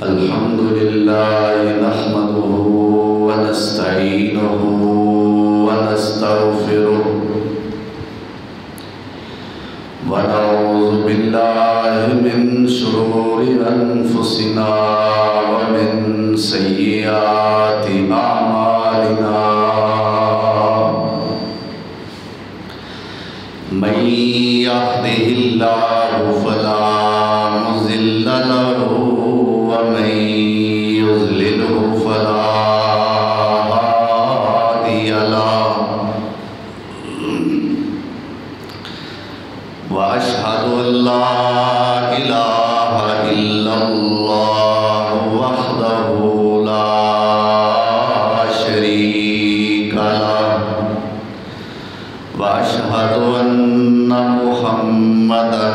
الحمد لله نحمده ونستعينه ونستغفره ونعوذ بالله من شرور أنفسنا ومن سيئات أعمالنا من يهده الله فلا مضل له ومن يضلله فلا هادي له وأشهد أن لا إله إلا الله وحده لا شريك له وأشهد أن محمدًا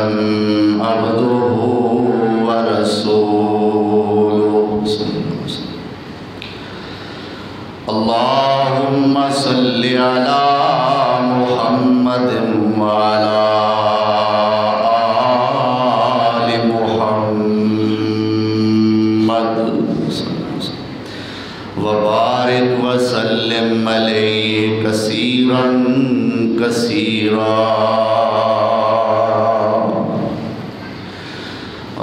عبده ورسوله اللهم صل على محمد وعلى آل محمد وبارك وسلم عليه كثيرا كثيرا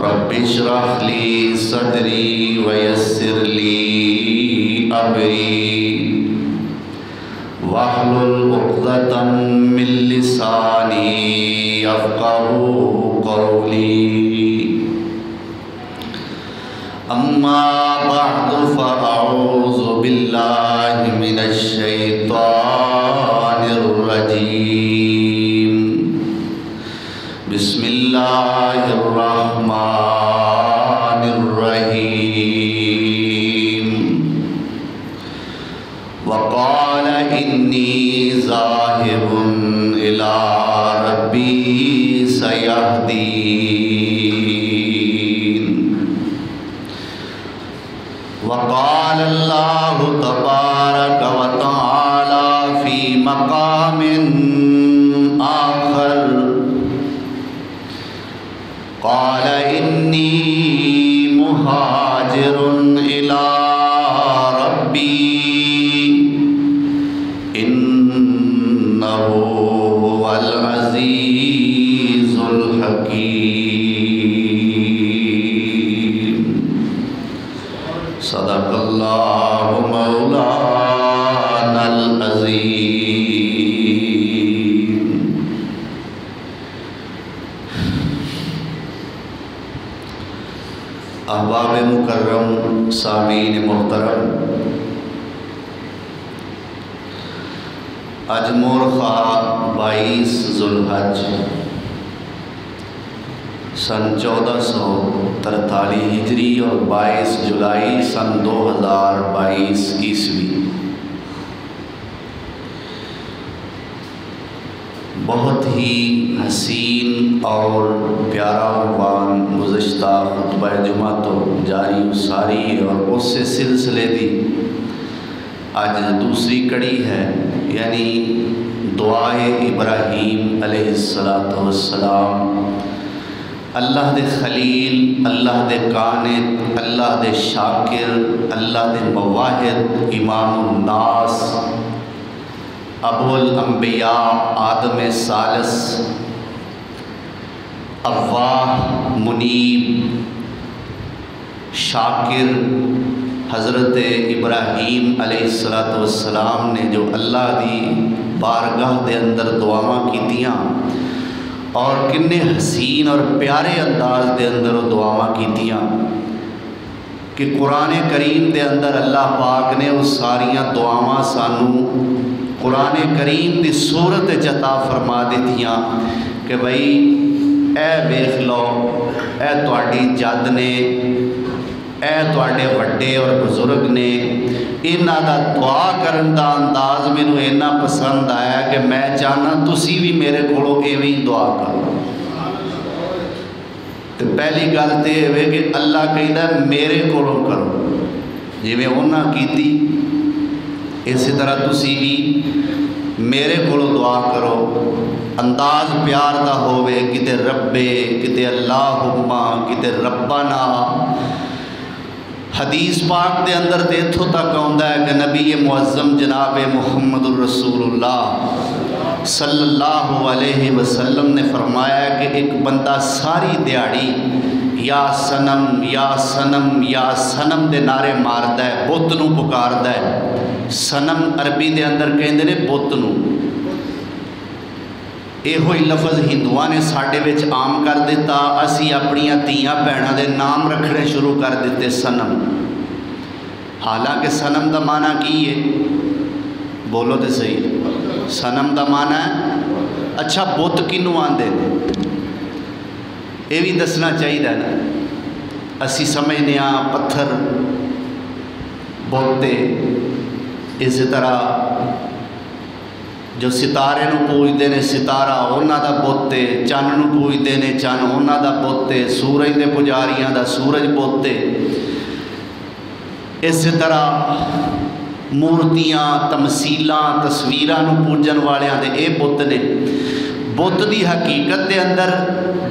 رب اشرح لي صدري ويسر لي أمري واحلل عقدة من لساني يفقهوا قولي أما بعد فأعوذ بالله من الشيطان الرجيم بسم الله الرحمن الرحيم وقال إني ذاهب إلى ربي سيهدين وقال الله تبارك وتعالى في مقام آخر قال إني مهاجر إلى ربي إنه هو العزيز الحكيم صدق الله مولانا العظيم احباب مکرم سامعین محترم، اج مورخہ 22 ذوالحج سن 1443 ہجری اور 22 جولائی سن 2022 عیسوی بہت ہی حسین اور پیارا عنوان گزشتہ خطبہ جمعہ تو جاری ساری ہے اور اس سے سلسلے دی آج دوسری کڑی ہے، یعنی دعائے ابراہیم علیہ السلام، اللہ دے خلیل، اللہ دے قانت، اللہ دے شاکر، اللہ دے مواحد، امام الناس، ابو الانبیاء آدم ثالث، اواہ منیب شاکر حضرت ابراہیم علیہ السلام نے جو اللہ دی بارگاہ دے اندر دعاواں کیتیاں اور کنے حسین اور پیارے انداز دے اندر دعاواں کیتیاں کہ قرآن کریم دے اندر اللہ پاک نے وہ ساریاں دعاواں سانو قرآن کریم دی صورت عطا فرما دیتیاں کہ بھئی اے ویکھ لو، اے تواڈی جد نے، اے تواڈے وڈے اور بزرگ نے، انہاں دا دعا کرن دا انداز مینوں اینا پسند آیا کہ میں چاہنا تسی بھی میرے کولوں ایویں ہی دعا کرو۔ تو پہلی گل تے ہوئے کہ اللہ کہندا میرے کولوں کرو، جویں انہاں کیتی اسی طرح تسی بھی میرے کولوں دعا کرو، انداز پیار دا ہوئے، کتے ربے، کتے اللہم، کتے ربنا، حدیث پاک دے اندر تے اتھوں تک آندا ہے کہ نبی معظم جناب محمد الرسول اللہ صلی اللہ علیہ وسلم نے فرمایا کہ ایک بندہ ساری دیہڑی یا سنم یا سنم یا سنم دے نعرے ماردا ہے، بت نو پکاردا ہے۔ سنم عربی دے اندر کہندے نے بت نو۔ یہ ہوئی لفظ ہندوؤں نے ساڈے وچ عام کر دیتا، اسی اپنیاں تیاں بہناں دے نام رکھنے شروع کر دیتے سنم۔ حالانکہ سنم دا معنی کی ہے؟ بولو تے صحیح، سنم دا معنی ہے اچھا بت کنوں آندے نے؟ یہ بھی دسنا چاہیے نا۔ اسی سمجھنے ہاں پتھر بت، اسی طرح جو ستارے نو پوجدے نے ستارہ انہاں دا بت ہے، چن نو پوجدے نے چن انہاں دا بت ہے، سورج دے پجاریاں دا سورج بت ہے۔ اسی طرح مورتیاں، تمثیلاں، تصویراں نو پوجن والیاں دے اے بت نے۔ بت دی حقیقت دے اندر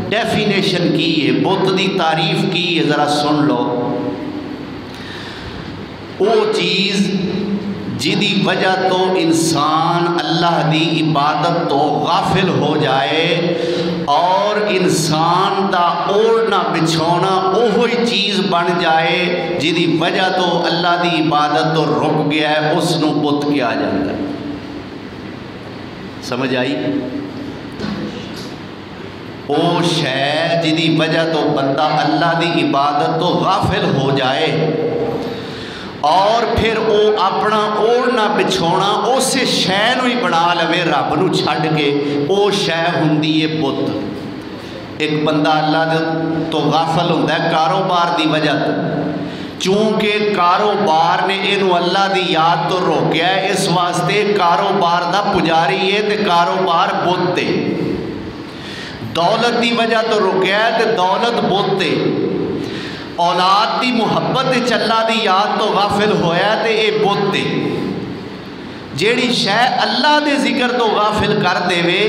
ڈیفینیشن کی ہے، بت دی تعریف کی ہے، ذرا سن لو۔ وہ چیز جدی وجہ تو انسان اللہ دی عبادت تو غافل ہو جائے اور انسان دا اوڑھنا بچھونا اوہی چیز بن جائے جدی وجہ تو اللہ دی عبادت تو رک گیا ہے، اس نو بت کیا جاتا ہے۔ سمجھ آئی؟ او شے جدی وجہ تو بندہ اللہ دی عبادت تو غافل ہو جائے اور پھر او اپنا اوڑھنا بچھونا اسے شے نو ہی بنا لوے رب نو چھڈ کے، او شے ہوندی ہے بت۔ ایک بندہ اللہ تو غافل ہوندا ہے کاروبار دی وجہ تو، چونکہ کاروبار نے اینو اللہ دی یاد تو روکیا ہے، اس واسطے کاروبار دا پجاری ہے تے کاروبار بت ہے۔ دولت دی وجہ تو روکیا ہے تے دولت بت ہے۔ اولاد دی محبت چلا دی یاد تو غافل ہویا تے اے بت ہے۔ جیڑی شے اللہ دے ذکر تو غافل کر دے وے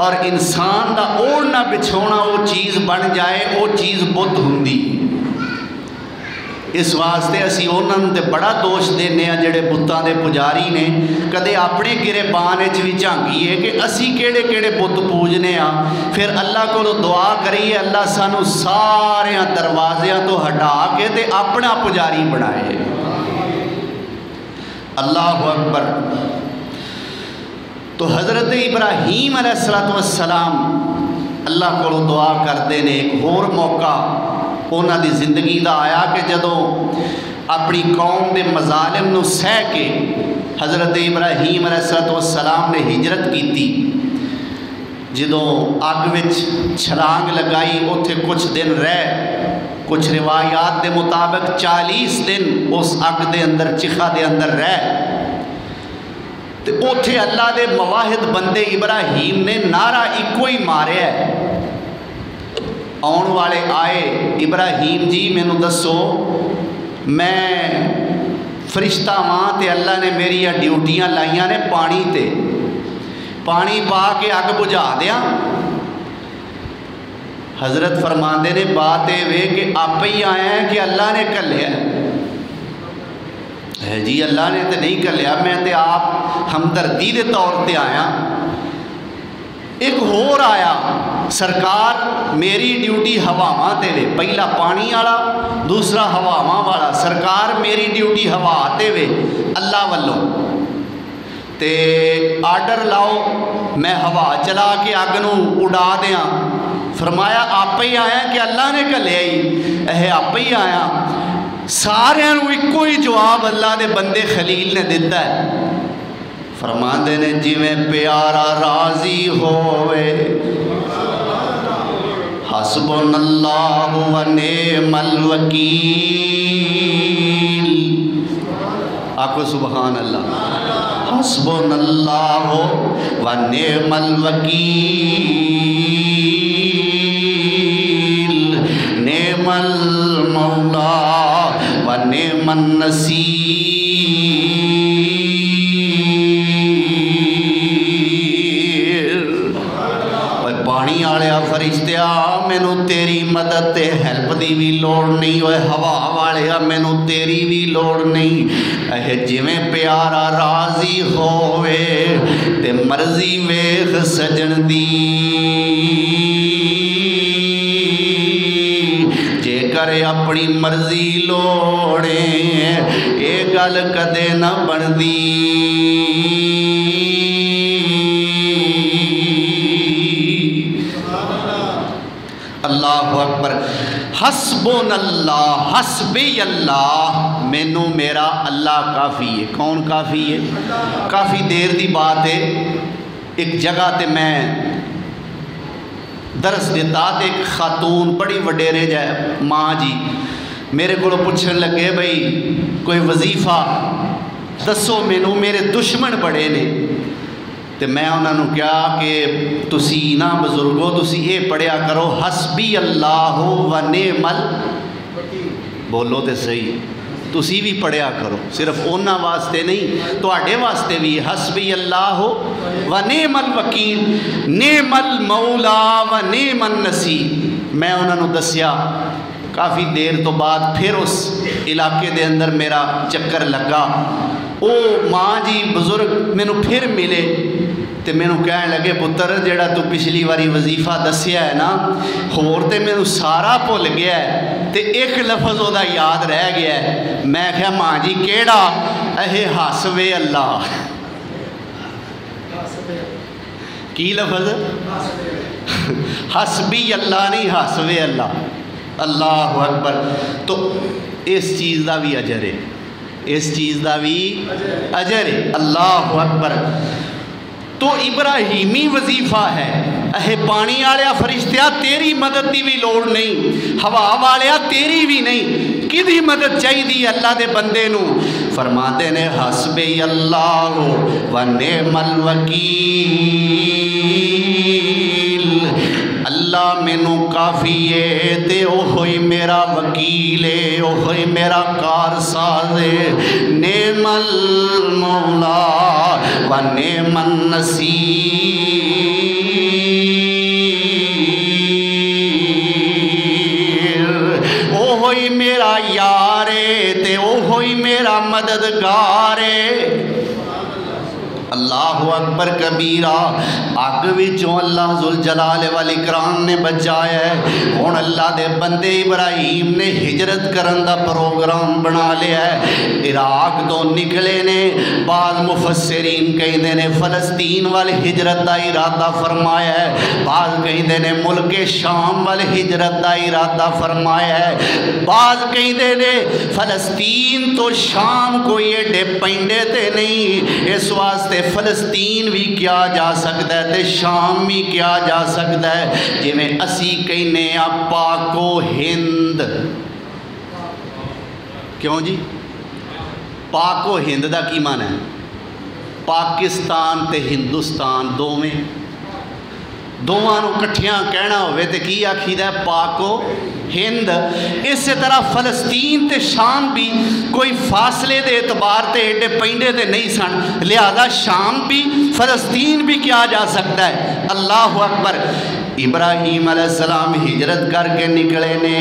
اور انسان دا اوڑھنا بچھونا وہ چیز بن جائے، وہ چیز بت ہوندی۔ اس واسطے اسی انہوں تے بڑا دوش دینے ہیں جڑے بتاں دے پجاری نے، کدے اپنے گریبان وچ بھی جھانکیے کہ اسی کیڑے کیڑے بت پوجنے ہاں، پھر اللہ کو دعا کریے اللہ سانو سارے دروازیاں تو ہٹا کے تے اپنا پجاری بنائے۔ اللہ اکبر۔ تو حضرت ابراہیم علیہ السلام اللہ کو دعا کرتے ہیں۔ ایک اور موقع انہاں دی زندگی دا آیا کہ جدوں اپنی قوم دے مظالم نو سہ کے حضرت ابراہیم علیہ السلام نے ہجرت کیتی، جدوں اگ وچ چھلانگ لگائی اوتھے کچھ دن رہ، کچھ روایات دے مطابق 40 دن اس اگ دے اندر چخا دے اندر رہ، تے اوتھے اللہ دے مواحد بندے ابراہیم نے نعرہ ایکو ہی ماریا ہے۔ آن والے آئے، ابراہیم جی مینوں دسو میں فرشتہ ماں تے اللہ نے میری ڈیوٹیاں لائیاں نے پانی تے، پانی پا کے اگ بجھا دیاں؟ حضرت فرماندے نے بات وے کہ آپ ہی آئے ہیں کہ اللہ نے کلیا ہے؟ جی اللہ نے تے نہیں کلیا، میں تے آپ ہمدردی دے طور تے آیا۔ ایک ہور آیا، سرکار میری ڈیوٹی ہواواں تے وے، پہلا پانی والا دوسرا ہواواں والا، سرکار میری ڈیوٹی ہوا تے وے اللہ والوں، تے آرڈر لاؤ میں ہوا چلا کے اگ نو اڑا دیاں۔ فرمایا آپ ہی آیا کہ اللہ نے کلیا ہی؟ اے آپ ہی آیا۔ سارے نو ایکو ہی جواب اللہ دے بندے خلیل نے دیتا ہے، فرماندے نے جی میں پیارا راضی ہوئے، حسبنا اللہ و نعم الوکیل۔ آکو سبحان اللہ۔ حسبنا اللہ و نعم الوکیل، نعم المولا و نعم النصیر۔ پانی آلیا فرشتیا مینوں تیری مدد تے ہیلپ دی بھی لوڑ نہیں، اوے ہوا والیا مینوں تیری بھی لوڑ نہیں، اے جویں پیارا راضی ہووے تے مرضی ویکھ سجن دی، جے کرے اپنی مرضی لوڑے اے گل کدے نہ بندی۔ اللہ اکبر۔ حسبنا اللہ، حسبی اللہ، مینوں میرا اللہ کافی ہے۔ کون کافی ہے؟ کافی دیر دی بات ہے، ایک جگہ تے میں درس دیتا تے ایک خاتون بڑی وڈیرے جائے ماں جی میرے کو پوچھن لگے بھئی کوئی وظیفہ دسو مینوں، میرے دشمن بڑے نے، تے میں انہوں نے کہا کہ تسی نا بزرگو تسی اے پڑھیا کرو حسبی اللہ و نعم الوکیل، بولو تے صحیح، تسی بھی پڑھیا کرو، صرف اونا واسطے نہیں تو آڑے واسطے بھی حسبی اللہ و نعم الوکیل، نعم المولا و نعم النصیر۔ میں انہوں نے دسیا، کافی دیر تو بعد پھر اس علاقے دے اندر میرا چکر لگا، او ماں جی بزرگ مینوں پھر ملے تے مینوں کہنے لگے پتر جیڑا تو پچھلی واری وظیفہ دسیا ہے نا ہور تے مینوں سارا بھول گیا ہے تے ایک لفظ او دا یاد رہ گیا ہے۔ میں کہا ماں جی کیڑا؟ اے حسبِ اللہ۔ کی لفظ؟ حسبی اللہ نہیں، حسبِ اللہ۔ اللہ اکبر۔ تو اس چیز دا بھی اجر ہے، اس چیز دا بھی اجر ہے۔ اللہ اکبر۔ تو ابراہیمی وظیفہ ہے، اے پانی والیا فرشتیا تیری مدد دی بھی لوڑ نہیں، ہوا والیا تیری بھی نہیں، کدی مدد چاہیے اللہ دے بندے نو؟ فرماتے نے حسبی اللہ و نعم الوکیل، اللہ مینوں کافی ہے تے اوہی میرا وکیل ہے، اوہی میرا کارساز ہے، نعم المولا و نعم النصیر، اوہی میرا یار ہے تے اوہی میرا مددگار ہے۔ اللہ اکبر کبیرہ۔ اگ وچوں اللہ ذوالجلال والاکرام نے بچایا ہے۔ ہن اللہ دے بندے ابراہیم نے ہجرت کرن دا پروگرام بنا لیا ہے، عراق تو نکلے نے، بعض مفسرین کہندے نے فلسطین وال ہجرت دا ارادہ فرمایا ہے، بعض کہندے نے ملک شام وال ہجرت دا ارادہ فرمایا ہے، بعض کہندے نے فلسطین تو شام کوئی ایڈے پینڈے تے نہیں، اس واسطے فلسطین بھی کیا جا سکتا ہے تے شام بھی کیا جا سکتا ہے، جی میں اسی کہنے پاک و ہند۔ کیوں جی؟ پاک و ہند دا کی معنی ہے؟ پاکستان تے ہندوستان دوواں نو کٹھیاں کہنا ہوئے تے کی آکھیدا ہے؟ پاک و ہند۔ اسی طرح فلسطین تے شام بھی کوئی فاصلے دے اعتبار تے ایڈے پینڈے تے نہیں سن، لہذا شام بھی فلسطین بھی کیا جا سکتا ہے۔ اللہ اکبر۔ ابراہیم علیہ السلام ہجرت کر کے نکلے نے،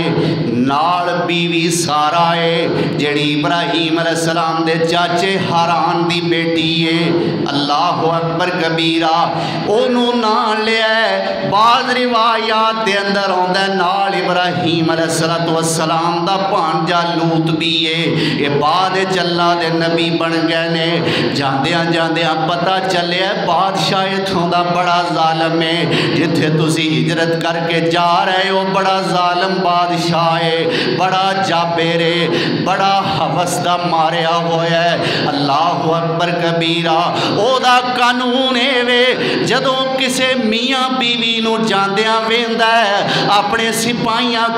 نال بیوی سارا ہے جیڑی ابراہیم علیہ السلام دے چاچے حران دی بیٹی ہے۔ اللہ اکبر کبیرہ۔ انہوں نال لیا ہے، بعض روایات دے اندر ہوندہ ہے نال ابراہیم علیہ السلام دا پانجا لوت بھی ہے۔ یہ بعد اللہ دے نبی بن گئے نے۔ جاندیاں جاندیاں پتہ چلے بادشاہ اتھوں دا بڑا ظالم ہے، جتھے تسی ہجرت کر کے جا رہے ہو بڑا ظالم بادشاہ ہے، بڑا جابر ہے، بڑا حوث دا ماریا ہویا ہے۔ اللہ اکبر کبیرہ۔ او دا قانون ہے وے جدوں کسے میاں بیوی نو جاندیاں ویندا ہے اپنے سپاہیاں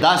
10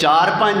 4-5।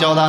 14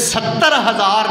70,000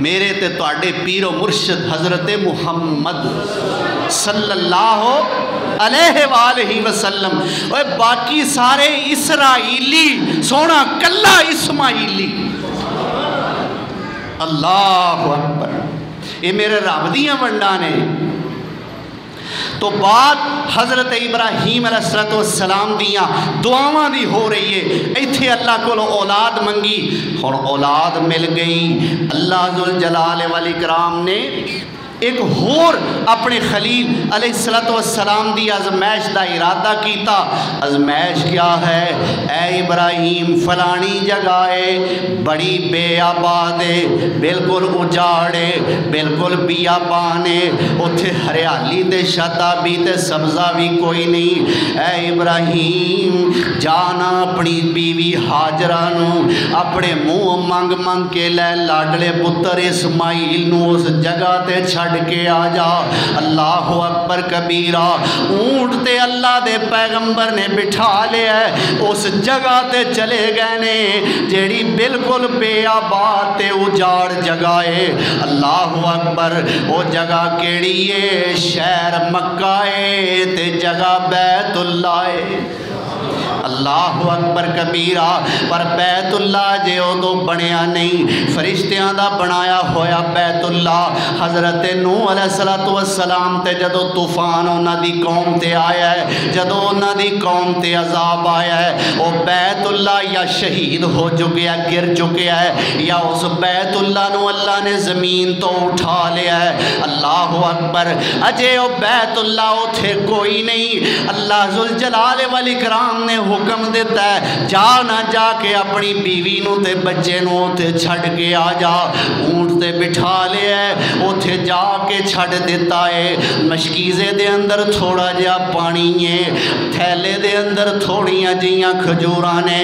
میرے تے تواڈے پیر و مرشد حضرت محمد صلی اللہ علیہ وآلہ وسلم. اور باقی سارے اسرائیلی سونا کلا اسماعیلی. اللہ اکبر. یہ میرے رب دیاں ونڈاں نے. تو بات حضرت ابراہیم علیہ السلام دیاں دعاواں دی ہو رہی ہے. ایتھے اللہ کو اولاد منگی, اور اولاد مل گئی. اللہ ذوالجلال والاکرام نے ایک ہور اپنے خلیل علیہ السلام دی ازمائش دا ارادہ کیتا. ازمائش کیا ہے؟ اے ابراہیم فلانی جگہ ہے بڑی بے آباد ہے, بالکل اجاڑے, بالکل بیابان ہے, اتھے ہریالی تے شادابی تے سبزہ بھی کوئی نہیں. اے ابراہیم جانا اپنی بیوی حاجرہ نو اپنے منہ منگ منگ کے لے لاڈلے پتر اسماعیل نو اس جگہ تے چھڑ کے آ جا. اللہ اکبر کبیرہ. اونٹ تے اللہ دے پیغمبر نے بٹھا لیا ہے, اس جگہ تے چلے گئے نے جیڑی بالکل بے آباد تے اجاڑ جگہ ہے. اللہ اکبر. وہ جگہ کیڑی ہے؟ شہر مکہ ہے تے جگہ بیت اللہ ہے. اللہ اکبر کبیرہ. پر بیت اللہ جے او تو بنیا نہیں, فرشتیاں دا بنایا ہویا بیت اللہ. حضرت نوح علیہ السلام تے جدو طوفان انہاں دی قوم تے آیا ہے, جدو انہاں دی قوم تے عذاب آیا ہے, او بیت اللہ یا شہید ہو چکے ہے, گر چکے ہے, یا اس بیت اللہ نو اللہ نے زمین تو اٹھا لیا ہے. اللہ اکبر. اجے او بیت اللہ اتھے کوئی نہیں. اللہ ذوالجلال والاکرام نے حکم دیتا ہے جا نہ جا کے اپنی بیوی نو تے بچے نو تے چھڑ کے آ جا. اونٹ تے بٹھا لے ہے, اتھے جا کے چھڑ دیتا ہے. مشکیزے دے اندر تھوڑا جا پانی ہے, تھیلے دے اندر تھوڑیاں جیاں کھجوراں نے.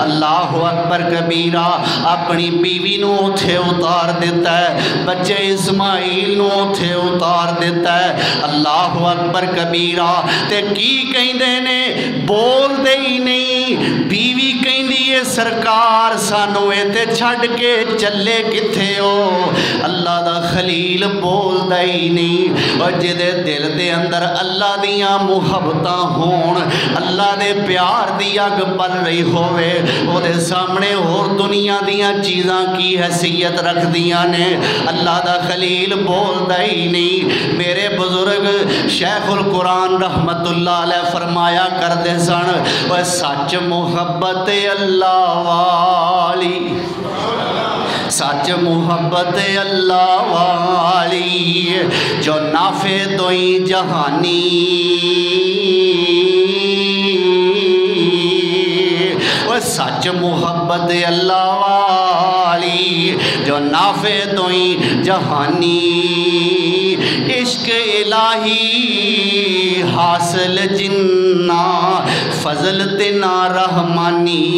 اللہ اکبر کبیرہ. اپنی بیوی نو اتھے اتار دیتا ہے, بچے اسماعیل نو اتھے اتار دیتا ہے. اللہ اکبر کبیرہ. تے کی کہندے نے؟ بول دے ہی نہیں. بیوی کہندی ہے سرکار سانو ایتے چھڑ کے چلے کتھے ہو؟ اللہ دا خلیل بول دے ہی نہیں. اور جدے دل دے اندر اللہ دیاں محبتاں ہون, اللہ دے پیار دی اگ بل رہی ہوئے, او دے سامنے اور دنیا دیاں چیزاں کی حیثیت رکھ دیاں نے. اللہ دا خلیل بول دے ہی نہیں. میرے بزرگ شیخ القرآن رحمت اللہ علیہ فرمایا کر دے سن, وہ سچ محبت اللہ والی, سچ محبت اللہ والی, جو نافع دوئی جہانی. وہ سچ محبت اللہ والی, جو نافع دوئی جہانی. عشق الہی حاصل جنہ فضل تینا رحمانی.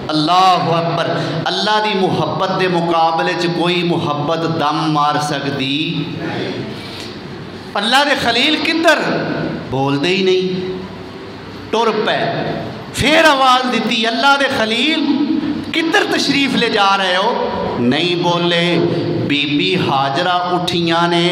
اللہ اکبر. اللہ دی محبت دے مقابلے چ کوئی محبت دم مار سکتی؟ اللہ دے خلیل کدھر؟ بول دے ہی نہیں, ٹر پے. پھر آواز دیتی اللہ دے خلیل کدھر تشریف لے جا رہے ہو؟ نہیں بولے. بی بی حاجرہ اٹھیاں نے.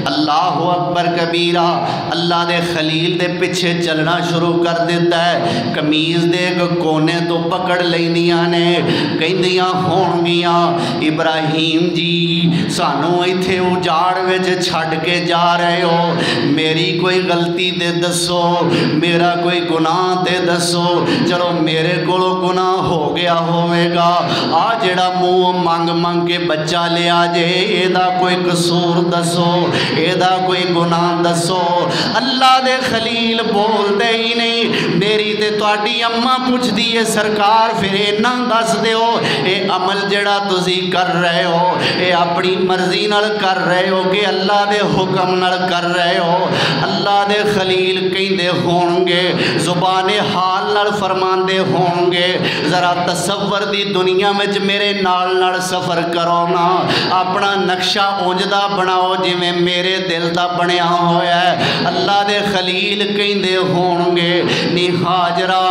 اللہ اکبر کبیرہ. اللہ دے خلیل دے پچھے چلنا شروع کر دیتا ہے. کمیز دے کونے تو پکڑ لیندیاں نے, کہندیاں ہون گیاں ابراہیم جی سانو ایتھے اجاڑ وچ چھڈ کے جا رہے ہو, میری کوئی غلطی دے دسو, میرا کوئی گناہ دے دسو. چلو میرے کولو گناہ ہو گیا ہوئے گا, آ جڑا منہ منگ منگ کے بچہ لے آ جے, ایدہ کوئی قصور دسو, ایدہ کوئی گناہ دسو. اللہ دے خلیل بول دے ہی نہیں. میری تے تواڈی اماں پوچھ دیئے سرکار پھر اینا دس دے ہو, اے عمل جڑا تسی کر رہے ہو اے اپنی مرضی نال کر رہے ہو کہ اللہ دے حکم نال کر رہے ہو؟ اللہ دے خلیل کہندے ہون گے, زبان حال نال فرمان دے ہون گے, ذرا تصور دی دنیا میں میرے نال نال سفر کرو نا. اپنا نقشہ اونجدا بناؤ جویں میرے دل دا بنیا ہویا ہے۔ اللہ دے خلیل کہندے ہون گے نی ہاجرہ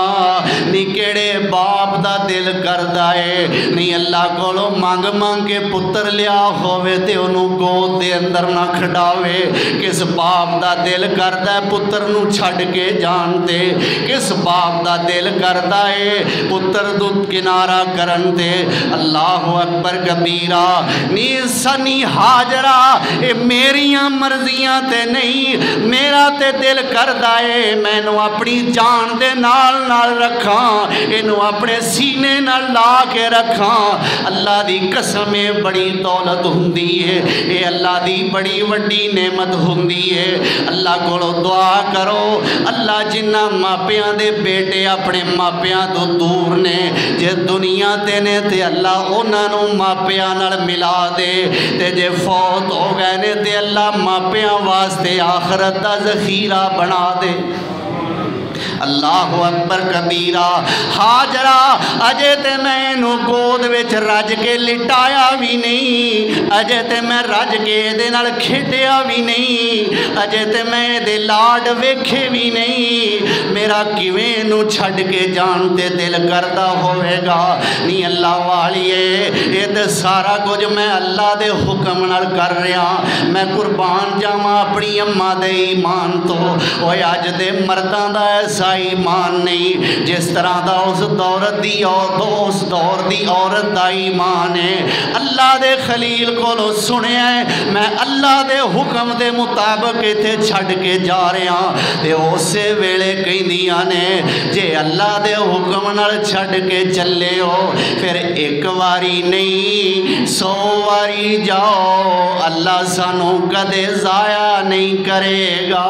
نی کیڑے باپ دا دل کردا ہے نی اللہ کولو مانگ مانگ کے پتر لیا ہووے تے انہوں گود دے اندر نہ کھڑاوے۔ کس باپ دا دل کردا ہے پتر نو چھڑ کے جانتے، کس باپ دا دل کردا ہے پتر دودھ کنارہ کرن تے۔ اللہ اکبر کبیرہ نی سنی ہاجرہ اے میریاں مرضیاں تے نہیں، میرا تے دل کردا ہے میں نو اپنی جان دے نال نال رکھاں، انو اپنے سینے نال لا کے رکھاں۔ اللہ دی قسم بڑی دولت ہوندی ہے، اے اللہ دی بڑی وڈی نعمت ہوندی ہے۔ اللہ کولو دعا کرو اللہ جنہ ماپیاں دے بیٹے اپنے ماپیاں تو دور نے جے دنیا تے نے تے اللہ انہاں نو ماپیاں نال ملا دے، تے جے فوت ہو گئے نے تے اللہ ماپیاں واسطے آخرت دا ذخیرہ بنا دے۔ اللہ اکبر کبیرہ ہاجرہ اجے تے میں نو گود وچ رج کے لٹایا بھی نہیں، اجے تے میں رج کے دے نال کھیڈیا بھی نہیں، اجے تے میں دے لاڈ ویکھے بھی نہیں، میرا کیویں نو چھڈ کے جانتے دل کردا ہوئے گا نی اللہ والیے اے تے سارا کچھ میں اللہ دے حکم نال کر رہا، میں قربان جاواں اپنی اماں دے ایمان تو۔ اوے اج دے مرداں دا ایسا ایمان نہیں جس طرح دا اس دور دی عورت دا ایمان ہے۔ اللہ دے خلیل کو سنے ہیں میں اللہ دے حکم دے مطابق ایتھے چھڈ کے جا رہا تے اسے ویلے کہندیاں نے جے اللہ دے حکم نال چھڈ کے چلے ہو پھر ایک واری نہیں 100 واری جاؤ اللہ سانو کدے ضائع نہیں کرے گا۔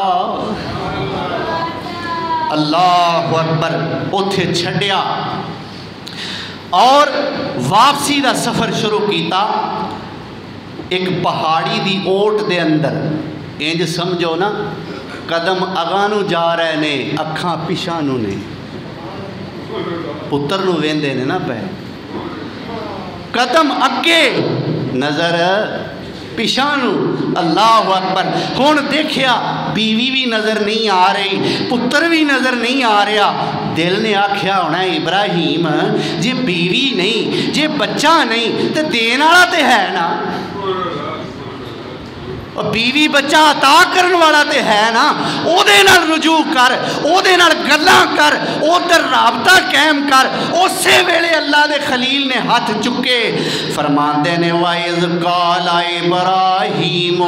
اللہ اکبر اتھے چھڑیا اور واپسی دا سفر شروع کیتا۔ ایک پہاڑی دی اوٹ دے اندر انج سمجھو نا قدم اگانو جا رہے نے اکھاں پیشانو نے پتر نو ویندے نے نا پہ قدم اگے نظر پیشانو۔ اللہ اکبر ہون دیکھیا بیوی بھی نظر نہیں آ رہی پتر بھی نظر نہیں آ رہا، دل نے آکھیا ہونا ابراہیم جے بیوی نہیں جے بچہ نہیں تے دین والا تے ہے نا، اور بیوی بچہ عطا کرن والا تے ہے نا، او دے نال رجوع کر، او دے نال گلاں کر، او در رابطہ قائم کر۔ اسی ویلے اللہ دے خلیل نے ہاتھ چکے فرماندے نے وَإِذْ قَالَ إِبْرَاهِيمُ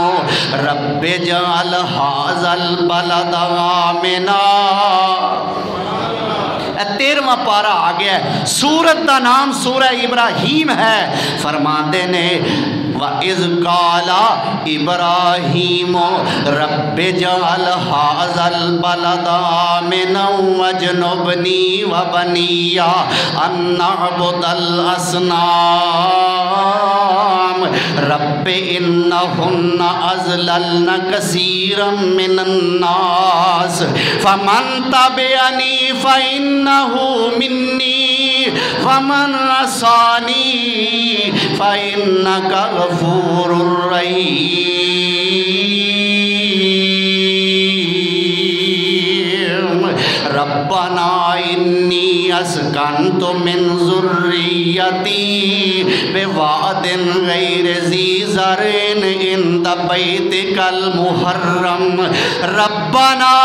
رَبِّ اجْعَلْ هَٰذَا الْبَلَدَ آمِنًا۔ 13واں پارہ آ گیا ہے، سورت دا نام سورہ ابراہیم ہے۔ فرماندے نے وَإِذْ قَالَ إِبْرَاهِيمُ رَبِّ اجْعَلْ هَٰذَا الْبَلَدَ آمِنًا وَاجْنُبْنِي وَبَنِيَّ أَن نَّعْبُدَ الْأَصْنَامَ رَبِّ إِنَّهُنَّ أَضْلَلْنَ كَثِيرًا مِّنَ النَّاسِ فَمَن تَبِعَنِي فَإِنَّهُ مِنِّي وَمَنْ عَصَانِي فَإِنَّكَ غَفُورٌ رَحِيمٌ رَبَّنَا إِنِّي أَسْكَنْتُ مِنْ ذُرِّيَّتِي بِوَادٍ غَيْرِ ذِي زَرْعٍ عِندَ بَيْتِكَ الْمُحَرَّمِ رَبَّنَا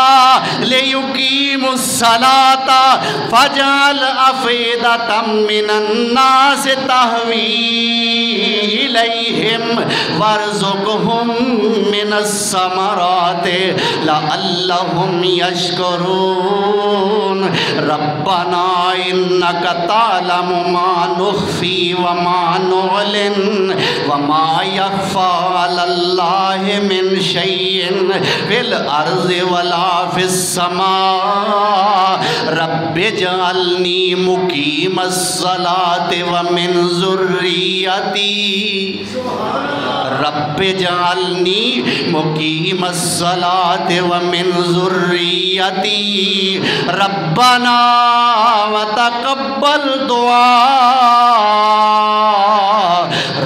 لِيُقِيمُوا الصَّلَاةَ فَاجْعَلْ أَفْئِدَةً مِّنَ النَّاسِ تَهْوِي إِلَيْهِمْ وَارْزُقْهُم مِّنَ الثَّمَرَاتِ لَعَلَّهُمْ يَشْكُرُونَ رَبَّنَا إِنَّكَ تَعْلَمُ مَا نُخْفِي وَمَا نُعْلِنُ وَمَا يَخْفَى عَلَى اللَّهِ مِنْ شَيْءٍ فِي الْأَرْضِ وَلَا فِي السَّمَاءِ رَبِّ اجْعَلْنِي مُقِيمَ الصَّلَاةِ وَمِنْ ذُرِّيَّتِي رَبِّ اجْعَلْنِي مُقِيمَ الصَّلَاةِ وَمِنْ ذُرِّيَّتِي رَبَّنَا وَتَقَبَّلْ دُعَاءَ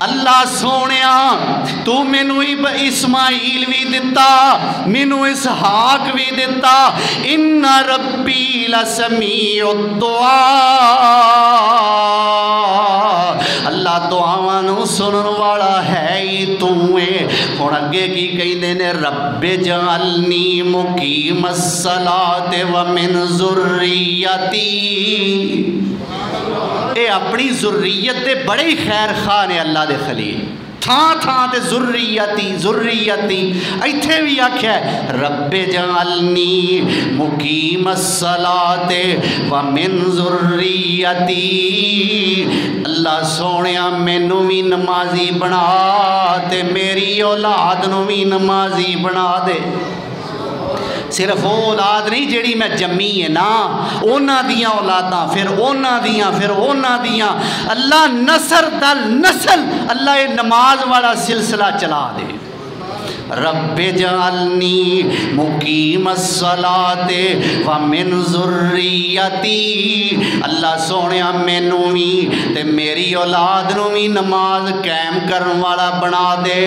اللہ سونیا تو مینو اسماعیل بھی دتا مینو اسحاق بھی دتا ان ربی لسمیع الدعاء اللہ دعاواں نو سنن والا ہے ہی تو ہے ہن اگے کی کہندے نے رب اجعلنی مقیم الصلاۃ ومن ذریتی اے اپنی ذریت دے بڑے ہی خیر خواہ نے اللہ دے خلیل تھان تھان تے ذریتی ایتھے بھی آکھیا ہے رب اجعلنی مقیم الصلاۃ ومن ذریتی اللہ سونیا مینوں بھی نمازی بنا تے میری اولاد نو بھی نمازی بنا دے صرف وہ اولاد نہیں جیڑی میں جمی ہے نا اونا دیاں اولاداں پھر اونا دیاں اللہ نسل در نسل اللہ یہ نماز والا سلسلہ چلا دے رب اجعلنی مقیم الصلاۃ ومن ذریتی اللہ سونیا مینوں بھی تے میری اولاد نو بھی نماز قائم کرن والا بنا دے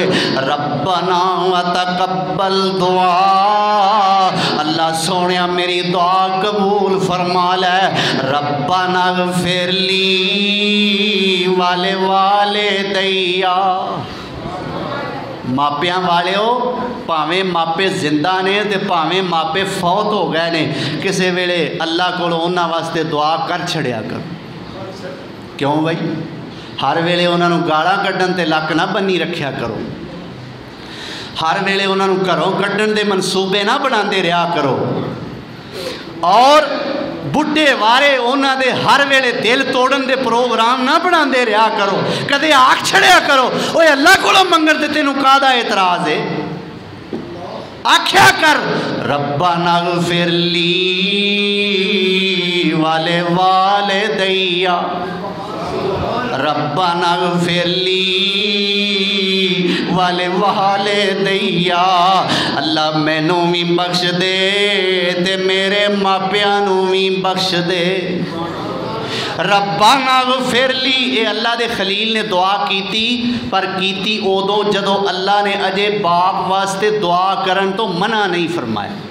ربنا وتقبل دعا اللہ سونیا میری دعا قبول فرما لے ربنا اغفر لی والدیا ماپیاں والے ہو پاویں ماپے زندہ نے تے پاویں ماپے فوت ہو گئے نے کسے ویلے اللہ کو انہاں واسطے دعا کر چھڑیا کر کیوں بھائی ہر ویلے انہاں نو گاڑاں کڈن تے لک نہ بنی رکھیا کرو ہر ویلے انہاں نو گھروں کڈن دے منصوبے نہ بناندے رہیا کرو اور بڈھے وارے انہاں دے ہر ویلے دل توڑن دے پروگرام نہ بناندے رہیا کرو کدے آکھ چھڑیا کرو اوے اللہ کولوں منگن تے تینوں کادا اعتراض ہے آکھیا کر ربنا اغفر لی والدیا ربنا اغفر لی والدیا اللہ مینوں بھی بخش دے تے میرے ماپیاں نو بھی بخش دے ربنا اغفر لی اے اللہ دے خلیل نے دعا کیتی پر کیتی اودو جدو اللہ نے اجے باپ واسطے دعا کرن تو منع نہیں فرمایا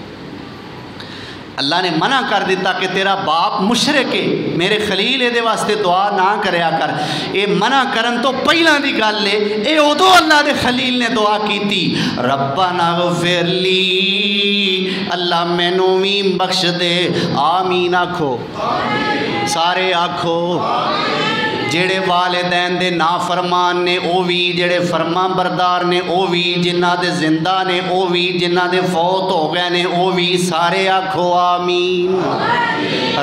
اللہ نے منع کر دیتا کہ تیرا باپ مشرک ہے میرے خلیل دے واسطے دعا نہ کریا کر اے منع کرن تو پہلا دی گل ہے اے ادو اللہ دے خلیل نے دعا کیتی ربنا اغفر لی اللہ مینوں بھی بخش دے آمین آکھو سارے آکھو جڑے والدین دے نافرمان نے او بھی جڑے فرما بردار نے او بھی جنہ دے زندہ نے او بھی جنہ دے فوت ہو گئے نے او بھی سارے آکھو آمین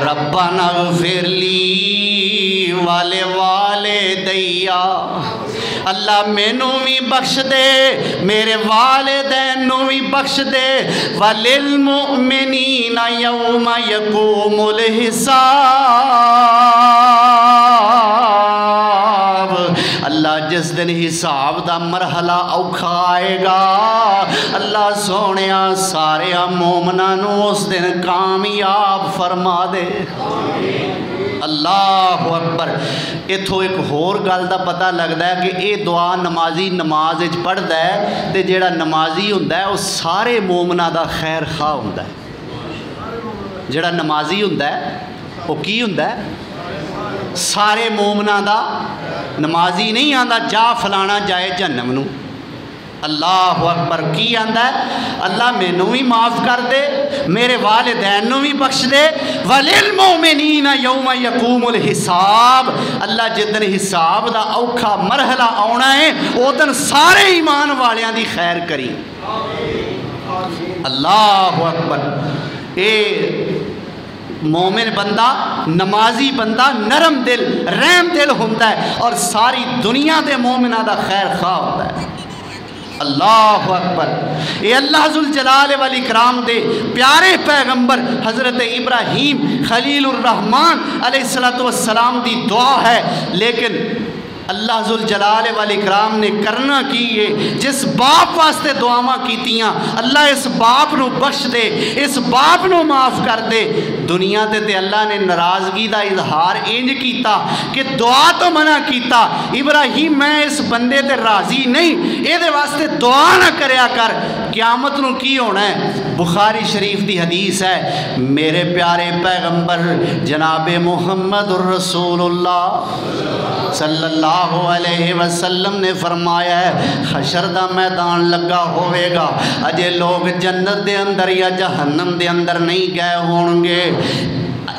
ربنا اغفر لی والدیا اللہ مینوں بھی بخش دے میرے والدین نو بھی بخش دے وللمؤمنین یوم یقوم الحساب اللہ جس دن حساب دا مرحلہ اوکھا آئے گا اللہ سونیا سارے مومناں نو اس دن کامیاب فرما دے اللہ اکبر اتھو ایک ہور گل دا پتہ لگدا ہے کہ اے دعا نمازی نماز وچ پڑھدا ہے تے جیڑا نمازی ہوندا ہے او سارے مومناں دا خیر خواہ ہوندا ہے جیڑا نمازی ہوندا ہے او کی ہوندا ہے سارے مومناں دا نمازی نہیں آندا جا فلانا جائے جہنم نو اللہ اکبر کی آندا ہے اللہ مینوں بھی معاف کر دے میرے والدین نو بھی بخش دے وللمؤمنین یوم یقوم الحساب اللہ جدن حساب دا اوکھا مرحلہ آنا ہے اودن سارے ایمان والیاں دی خیر کری اللہ اکبر اے مومن بندہ نمازی بندہ نرم دل رحم دل ہوتا ہے اور ساری دنیا دے مومنہ دا خیر خواہ ہوتا ہے اللہ اکبر اے اللہ ذوالجلال والاکرام دے پیارے پیغمبر حضرت ابراہیم خلیل الرحمن علیہ السلام دی دعا ہے لیکن اللہ ذوالجلال والاکرام نے کرنا کیے جس باپ واسطے دعاواں کیتیاں اللہ اس باپ نو بخش دے اس باپ نو معاف کر دے دنیا تے اللہ نے ناراضگی دا اظہار انج کیتا کہ دعا تو منع کیتا ابراہیم میں اس بندے تے راضی نہیں اے دے واسطے دعا نہ کریا کر قیامت نو کی ہونا ہے بخاری شریف دی حدیث ہے میرے پیارے پیغمبر جناب محمد الرسول اللہ صلی اللہ علیہ وسلم نے فرمایا ہے حشر دا میدان لگا ہوئے گا اجے لوگ جنت دے اندر یا جہنم دے اندر نہیں گئے ہوں گے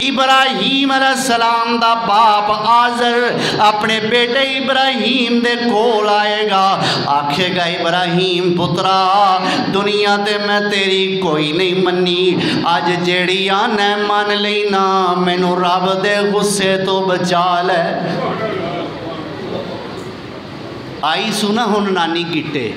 ابراہیم علیہ السلام دا باپ آزر اپنے بیٹے ابراہیم دے کول آئے گا آکھے گا ابراہیم پترا دنیا تے میں تیری کوئی نہیں منی آج جیڑی آنے من لینا مینو رب دے غصے تو بچا لے آئی سنا ہن نانی کٹے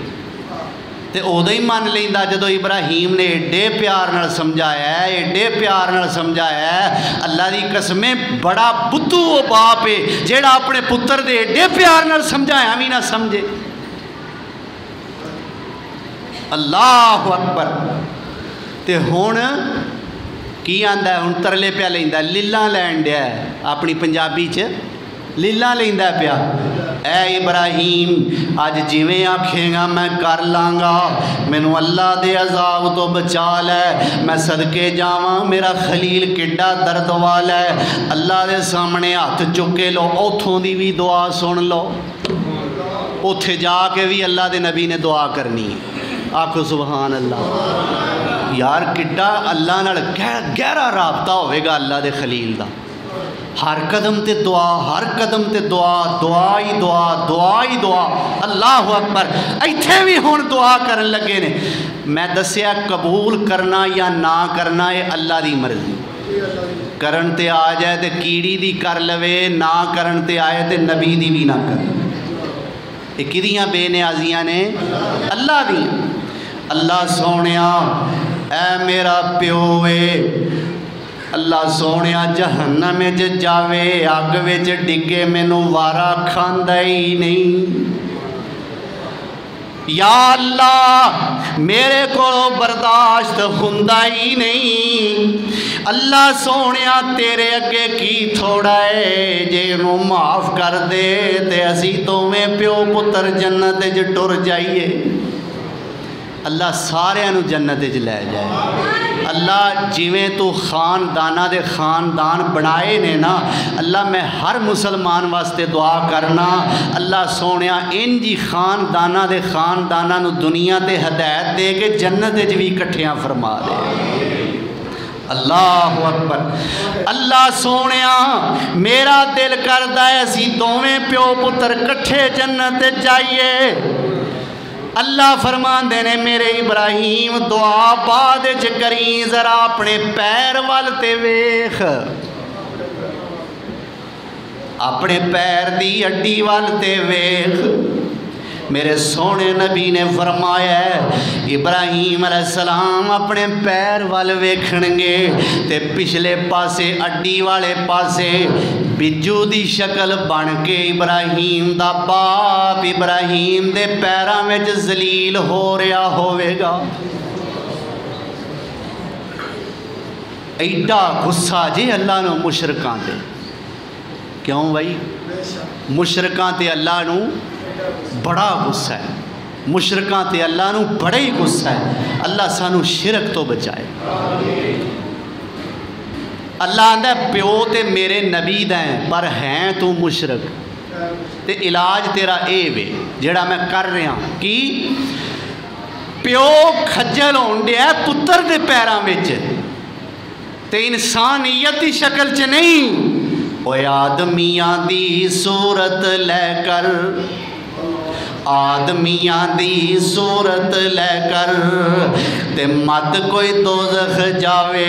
تے اودے ہی من لیندا جدو ابراہیم نے ایڈے پیار نال سمجھایا ہے ایڈے پیار نال سمجھایا ہے اللہ دی قسمیں بڑا بدھو وہ باپ ہے جیڑا اپنے پتر دے ایڈے پیار نال سمجھایا بھی نہ سمجھے اللہ اکبر تے ہن کی آندا ہے ہن ترلے پیا لیندا لیلا لین ڈیا ہے اپنی پنجابی چ لیلا لیندا پیا اے ابراہیم آج جویں آکھیں گا میں کر لانگا مینوں اللہ دے عذاب تو بچا لے میں صدقے جاواں میرا خلیل کڈا درد والا ہے اللہ دے سامنے ہاتھ چکے لو اوتھوں دی بھی دعا سن لو اوتھے جا کے بھی اللہ دے نبی نے دعا کرنی ہے آکھو سبحان اللہ یار کڈا اللہ نال گہرا رابطہ ہوئے گا اللہ دے خلیل دا ہر قدم تے دعا ہر قدم تے دعا دعا ہی دعا دعا ہی دعا اللہ اکبر ایتھے بھی ہون دعا کرن لگے نے میں دسیا قبول کرنا یا نہ کرنا ہے اللہ دی مرضی کرن تے آ جائے تے کیڑی دی کر لوے نہ کرن تے آئے تے نبی دی بھی نہ کر یہ کدیاں بے نیازیاں نے اللہ دی اللہ سونیا اے میرا پیوے اللہ سونیا جہنم وچ جاوے اگ وچ ڈگے مینوں وارا کھاندا ہی نہیں یا اللہ میرے کو برداشت ہوندا ہی نہیں اللہ سونیا تیرے اگے کی تھوڑا ہے جے انہوں معاف کر دے تے اسی دوویں پیو پتر جنت وچ ٹر جائیے اللہ سارے انہوں جنت وچ لے جائے اللہ جویں تو خاندانہ دے خاندان بنائے نے نا اللہ میں ہر مسلمان واسطے دعا کرنا اللہ سونیا ان جی خاندانہ دے خاندانہ نو دنیا تے ہدایت دے کے جنت وچ بھی اکٹھیاں فرما دے اللہ اکبر اللہ سونیا میرا دل کردا ہے اسی دوویں پیو پتر کٹھے جنت وچ جائیے اللہ فرمان دینے میرے ابراہیم دعا بعد کری ذرا اپنے پیر والتے ویخ اپنے پیر دی اڈی والتے ویخ میرے سونے نبی نے فرمایا ہے ابراہیم علیہ السلام اپنے پیر وال ویکھنگے تے پچھلے پاسے اڈی والے پاسے بجو دی شکل بن کے ابراہیم دا باپ ابراہیم دے پیراں وچ ذلیل ہو رہا ہوئے گا ایڈا غصہ جی اللہ نو مشرکاں تے کیوں بھائی مشرکاں تے اللہ نو بڑا غصہ ہے مشرکاں تے اللہ نو بڑا ہی غصہ ہے اللہ سانو شرک تو بچائے اللہ آندہ پیو تے میرے نبی دیں پر ہیں تو مشرک تے علاج تیرا اے وے جڑا میں کر رہا کی پیو کھجل ہونڈے ہے پتر دے پیراں وچ تے انسانیت دی شکل چ نہیں اوے آدمیاں دی صورت لے کر آدمیاں دی صورت لے کر تے مت کوئی دوزخ جاوے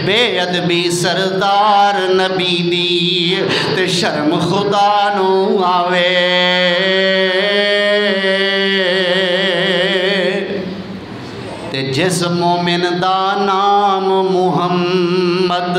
بے ادبی سردار نبی دی تے شرم خدا نو آوے تے جس مومن دا نام محمد